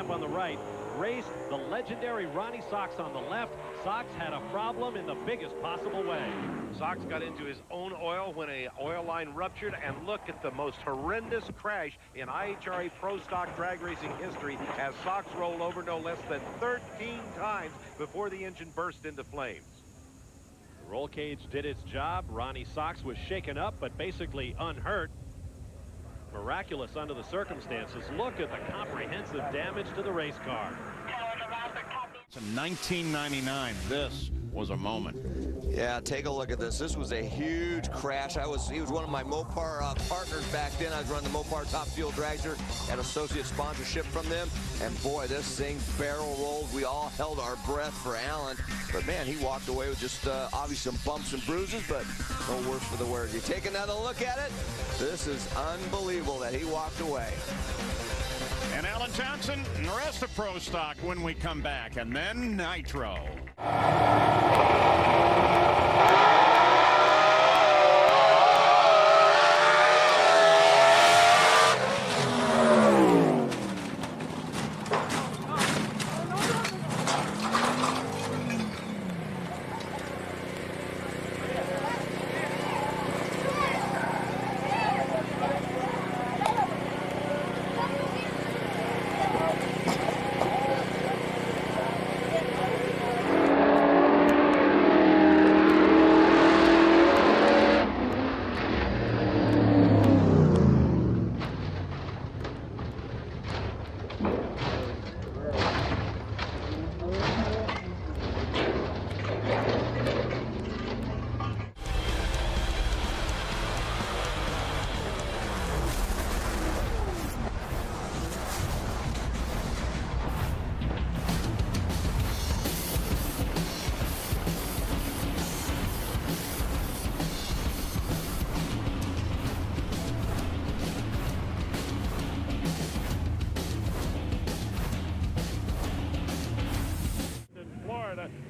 up on the right, raced the legendary Ronnie Sox on the left. Sox had a problem in the biggest possible way. Sox got into his own oil when a oil line ruptured, and look at the most horrendous crash in IHRA Pro Stock drag racing history as Sox rolled over no less than 13 times before the engine burst into flames. The roll cage did its job. Ronnie Sox was shaken up, but basically unhurt. Miraculous under the circumstances. Look at the comprehensive damage to the race car. In 1999, this was a moment. Yeah, take a look at this. This was a huge crash. He was one of my Mopar partners back then. I was running the Mopar Top Fuel Dragster, had associate sponsorship from them. And boy, this thing barrel rolled. We all held our breath for Alan. But man, he walked away with just obviously some bumps and bruises, but no worse for the wear. You take another look at it. This is unbelievable that he walked away. And Alan Johnson and the rest of Pro Stock when we come back. And then Nitro.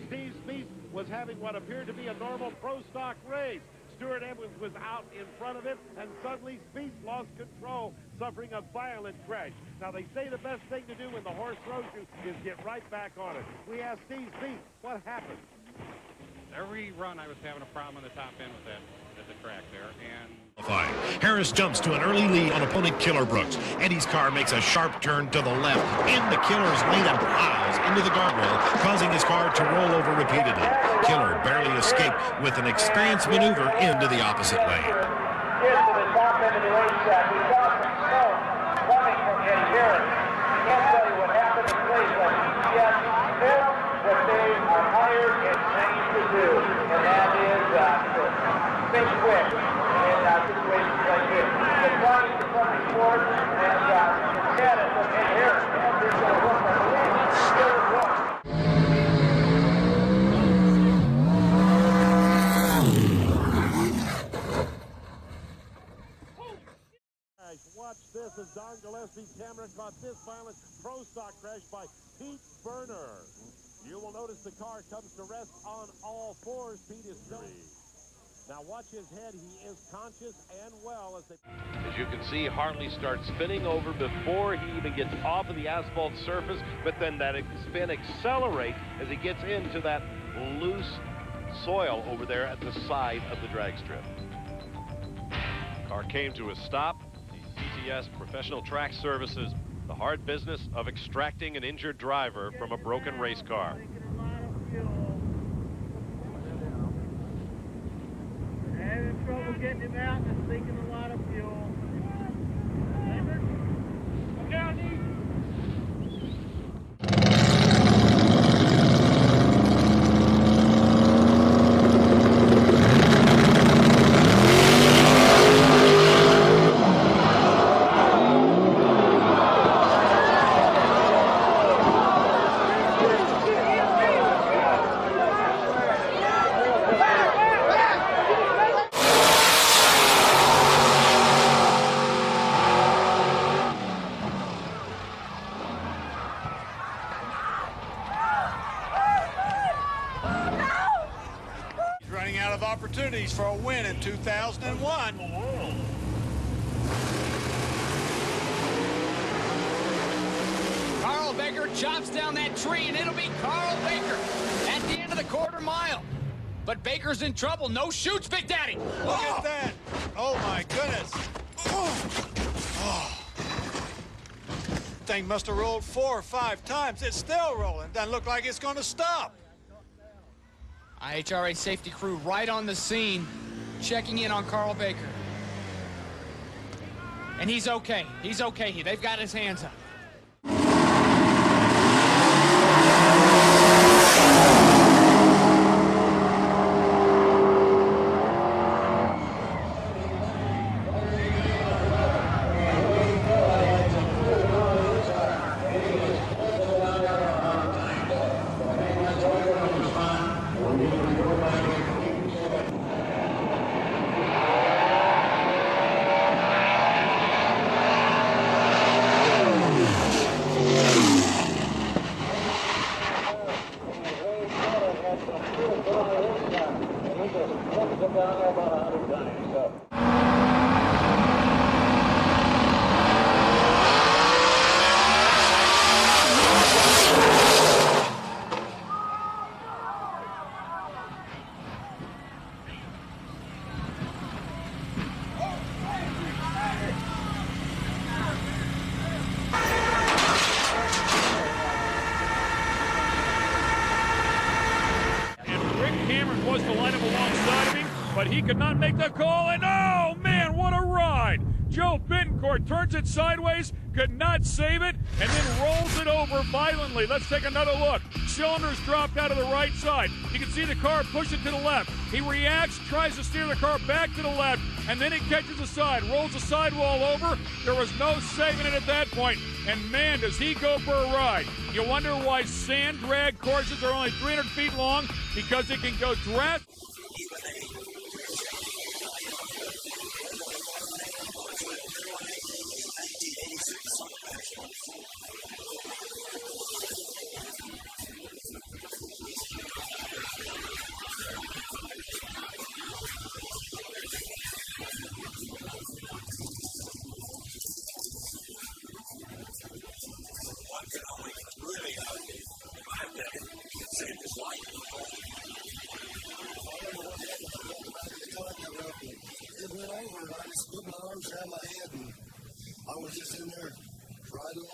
Steve Spieth was having what appeared to be a normal Pro Stock race. Stuart Edwards was out in front of him, and suddenly Spieth lost control, suffering a violent crash. Now, they say the best thing to do when the horse throws you is get right back on it. We asked Steve Spieth, what happened? Every run I was having a problem on the top end with that at the track there, and Harris jumps to an early lead on opponent Killer Brooks. Eddie's car makes a sharp turn to the left in the Killer's lane and plows into the guardrail, causing his car to roll over repeatedly. Killer barely escaped with an experienced maneuver into the opposite lane. Into the top end of the racetrack. We saw some smoke coming from Eddie Harris. I can't tell you what happened in place, but yes, this what they are hired and trained to do, and that is think quick in situations like this. The trying to come forward and instead of Eddie Harris, this is going to work on the way. Still is one. Watch this as Don Gillespie's camera caught this violent Pro Stock crash by Pete Berner. You will notice the car comes to rest on all fours. Pete is still. Now watch his head. He is conscious and well As you can see, Hartley starts spinning over before he even gets off of the asphalt surface, but then that spin accelerates as he gets into that loose soil over there at the side of the drag strip. Car came to a stop. PTS Professional Track Services, the hard business of extracting an injured driver from a broken race car. Having trouble getting him out and it's leaking a lot of fuel. Look down, easy. Opportunities for a win in 2001. Car Carl Baker chops down that tree, and it'll be Carl Baker at the end of the quarter mile. But Baker's in trouble. No shoots, Big Daddy. Look at that. Oh, my goodness. Oh. Thing must have rolled 4 or 5 times. It's still rolling. Doesn't look like it's going to stop. IHRA safety crew right on the scene, checking in on Carl Baker. And he's okay. He's okay. They've got his hands up. Was to line up alongside of him, but he could not make the call, and oh man, what a ride! Joe Bittencourt turns it sideways, could not save it, and then rolls it over violently. Let's take another look. Cylinders dropped out of the right side. You can see the car push it to the left. He reacts, tries to steer the car back to the left, and then he catches the side, rolls the sidewall over. There was no saving it at that point, and man, does he go for a ride. You wonder why sand drag courses are only 300 feet long, because it can go drastic. I was just in there riding out.